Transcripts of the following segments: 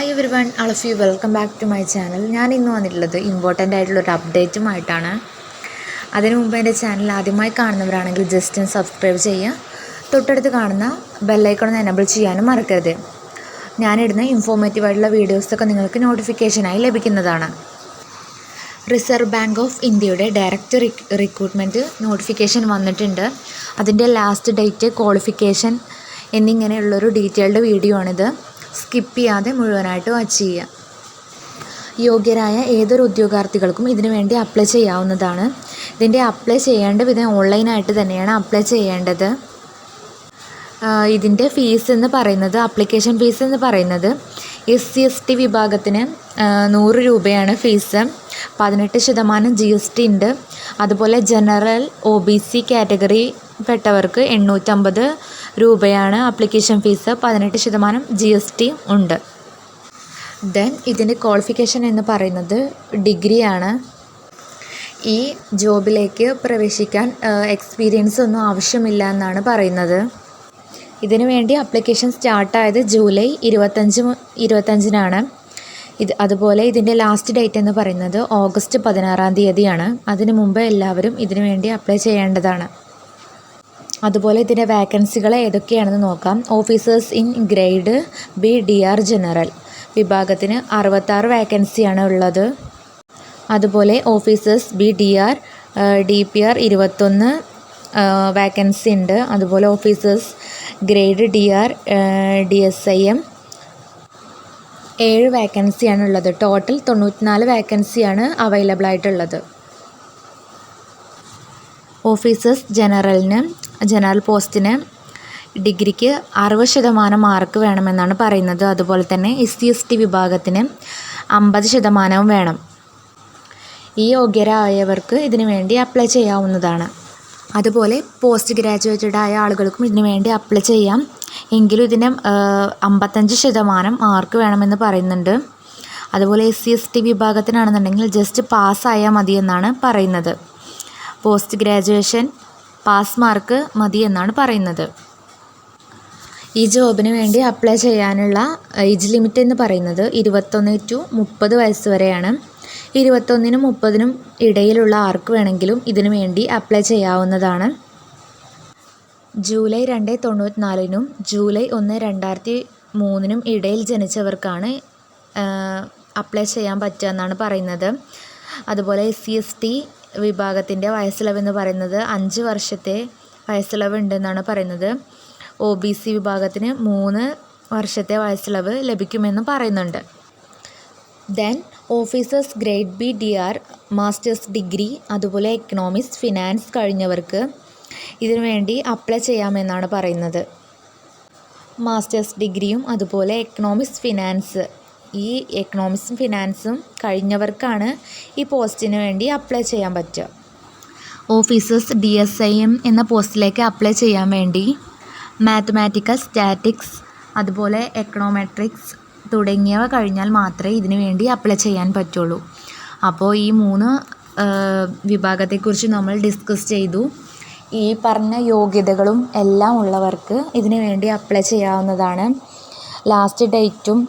Hi everyone, all of you welcome back to my channel. ഞാൻ ഇന്ന് വന്നിട്ടുള്ളത് important ആയിട്ടുള്ളൊരു അപ്ഡേറ്റുമായിട്ടാണ്. അതിനു മുമ്പ് എൻ്റെ ചാനൽ ആദ്യമായി കാണുന്നവരാണെങ്കിൽ ജസ്റ്റ് ഒന്ന് സബ്സ്ക്രൈബ് ചെയ്യുക. തൊട്ടടുത്ത് കാണുന്ന ബെല്ലൈക്കൺ ഒന്ന് എനേബിൾ ചെയ്യാനും മറക്കരുത്. ഞാനിടുന്ന ഇൻഫോർമേറ്റീവായിട്ടുള്ള വീഡിയോസൊക്കെ നിങ്ങൾക്ക് നോട്ടിഫിക്കേഷനായി ലഭിക്കുന്നതാണ്. റിസർവ് ബാങ്ക് ഓഫ് ഇന്ത്യയുടെ ഡയറക്റ്റ് റിക്രൂട്ട്മെൻറ്റ് നോട്ടിഫിക്കേഷൻ വന്നിട്ടുണ്ട്. അതിൻ്റെ ലാസ്റ്റ് ഡേറ്റ്, ക്വാളിഫിക്കേഷൻ എന്നിങ്ങനെയുള്ളൊരു ഡീറ്റെയിൽഡ് വീഡിയോ ആണിത്. സ്കിപ്പ് ചെയ്യാതെ മുഴുവനായിട്ട് വാച്ച് ചെയ്യുക. യോഗ്യരായ ഏതൊരു ഉദ്യോഗാർത്ഥികൾക്കും ഇതിനു വേണ്ടി അപ്ലൈ ചെയ്യാവുന്നതാണ്. ഇതിൻ്റെ അപ്ലൈ ചെയ്യേണ്ട വിധം ഓൺലൈനായിട്ട് തന്നെയാണ് അപ്ലൈ ചെയ്യേണ്ടത്. ഇതിൻ്റെ ഫീസ് എന്ന് പറയുന്നത്, അപ്ലിക്കേഷൻ ഫീസ് എന്ന് പറയുന്നത് SC/ST വിഭാഗത്തിന് 100 രൂപയാണ് ഫീസ്. 18% GST ഉണ്ട്. അതുപോലെ ജനറൽ OBC കാറ്റഗറി പെട്ടവർക്ക് 850 രൂപയാണ് അപ്ലിക്കേഷൻ ഫീസ്. 18% GST ഉണ്ട്. ദെൻ ഇതിൻ്റെ ക്വാളിഫിക്കേഷൻ എന്ന് പറയുന്നത് ഡിഗ്രിയാണ്. ഈ ജോബിലേക്ക് പ്രവേശിക്കാൻ എക്സ്പീരിയൻസ് ഒന്നും ആവശ്യമില്ല എന്നാണ് പറയുന്നത്. ഇതിനു വേണ്ടി അപ്ലിക്കേഷൻ സ്റ്റാർട്ടായത് ജൂലൈ 25-നാണ്. അതുപോലെ ഇതിൻ്റെ ലാസ്റ്റ് ഡേറ്റ് എന്ന് പറയുന്നത് ഓഗസ്റ്റ് 16-ാം തീയതിയാണ്. അതിനു മുമ്പ് എല്ലാവരും ഇതിനു വേണ്ടി അപ്ലൈ ചെയ്യേണ്ടതാണ്. അതുപോലെ ഇതിൻ്റെ വാക്കൻസികൾ ഏതൊക്കെയാണെന്ന് നോക്കാം. Officers in grade B DR general വിഭാഗത്തിന് 66 വാക്കൻസിയാണ് ഉള്ളത്. അതുപോലെ officers B DR DPR 21 vacancy ഉണ്ട്. അതുപോലെ ഓഫീസേഴ്സ് ഗ്രേഡ് DR DSIM 7 വാക്കൻസിയാണ് ഉള്ളത്. ടോട്ടൽ 94 വാക്കൻസിയാണ് അവൈലബിൾ ആയിട്ടുള്ളത്. ഓഫീസേഴ്സ് ജനറൽ പോസ്റ്റിന് ഡിഗ്രിക്ക് 60% മാർക്ക് വേണമെന്നാണ് പറയുന്നത്. അതുപോലെ തന്നെ SC/ST വിഭാഗത്തിന് 50% വേണം. ഈ യോഗ്യരായവർക്ക് ഇതിനു വേണ്ടി അപ്ലൈ ചെയ്യാവുന്നതാണ്. അതുപോലെ പോസ്റ്റ് ഗ്രാജുവേറ്റഡ് ആയ ആളുകൾക്കും ഇതിനു വേണ്ടി അപ്ലൈ ചെയ്യാം. എങ്കിലും ഇതിന് 55% മാർക്ക് വേണമെന്ന് പറയുന്നുണ്ട്. അതുപോലെ SC/ST വിഭാഗത്തിനാണെന്നുണ്ടെങ്കിൽ ജസ്റ്റ് പാസ്സായാൽ മതി എന്നാണ് പറയുന്നത്. പോസ്റ്റ് ഗ്രാജുവേഷൻ പാസ് മാർക്ക് മതി എന്നാണ് പറയുന്നത്. ഈ ജോബിന് വേണ്ടി അപ്ലൈ ചെയ്യാനുള്ള ഏജ് ലിമിറ്റ് എന്ന് പറയുന്നത് 21 to 30 വയസ്സ് വരെയാണ്. 21-നും 30-നും ഇടയിലുള്ള ആർക്ക് വേണമെങ്കിലും ഇതിനു വേണ്ടി അപ്ലൈ ചെയ്യാവുന്നതാണ്. ജൂലൈ 2, 1994-നും ജൂലൈ 1, 2003-നും ഇടയിൽ ജനിച്ചവർക്കാണ് അപ്ലൈ ചെയ്യാൻ പറ്റുക എന്നാണ് പറയുന്നത്. അതുപോലെ SC/ST വിഭാഗത്തിൻ്റെ വയസ്സിളവ് എന്ന് പറയുന്നത് 5 വർഷത്തെ വയസ്സിളവ് ഉണ്ടെന്നാണ് പറയുന്നത്. OBC വിഭാഗത്തിന് 3 വർഷത്തെ വയസ്സിളവ് ലഭിക്കുമെന്നും പറയുന്നുണ്ട്. Then officers grade B DR masters degree, അതുപോലെ എക്കണോമിക്സ് ഫിനാൻസ് കഴിഞ്ഞവർക്ക് ഇതിനു വേണ്ടി അപ്ലൈ ചെയ്യാമെന്നാണ് പറയുന്നത്. മാസ്റ്റേഴ്സ് ഡിഗ്രിയും അതുപോലെ എക്കണോമിക്സ് ഫിനാൻസ്, ഈ എക്കണോമിക്സും ഫിനാൻസും കഴിഞ്ഞവർക്കാണ് ഈ പോസ്റ്റിന് വേണ്ടി അപ്ലൈ ചെയ്യാൻ പറ്റുക. ഓഫീസേഴ്സ് DSIM എന്ന പോസ്റ്റിലേക്ക് അപ്ലൈ ചെയ്യാൻ വേണ്ടി മാത്തമാറ്റിക്കൽ, സ്റ്റാറ്റിക്സ്, അതുപോലെ എക്കണോമെട്രിക്സ് തുടങ്ങിയവ കഴിഞ്ഞാൽ മാത്രമേ ഇതിനു വേണ്ടി അപ്ലൈ ചെയ്യാൻ പറ്റുള്ളൂ. അപ്പോൾ ഈ 3 വിഭാഗത്തെക്കുറിച്ച് നമ്മൾ ഡിസ്കസ് ചെയ്തു. ഈ പറഞ്ഞ യോഗ്യതകളും എല്ലാം ഉള്ളവർക്ക് ഇതിനു വേണ്ടി അപ്ലൈ ചെയ്യാവുന്നതാണ്. ലാസ്റ്റ് ഡേറ്റും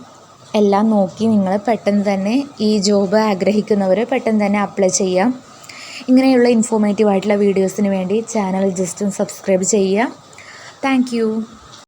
എല്ലാം നോക്കി നിങ്ങൾ പെട്ടെന്ന് തന്നെ ഈ ജോബ് ആഗ്രഹിക്കുന്നവർ പെട്ടെന്ന് തന്നെ അപ്ലൈ ചെയ്യാം. ഇങ്ങനെയുള്ള ഇൻഫോർമേറ്റീവ് ആയിട്ടുള്ള വീഡിയോസിന് വേണ്ടി ചാനൽ ജസ്റ്റ് സബ്സ്ക്രൈബ് ചെയ്യുക. Thank you.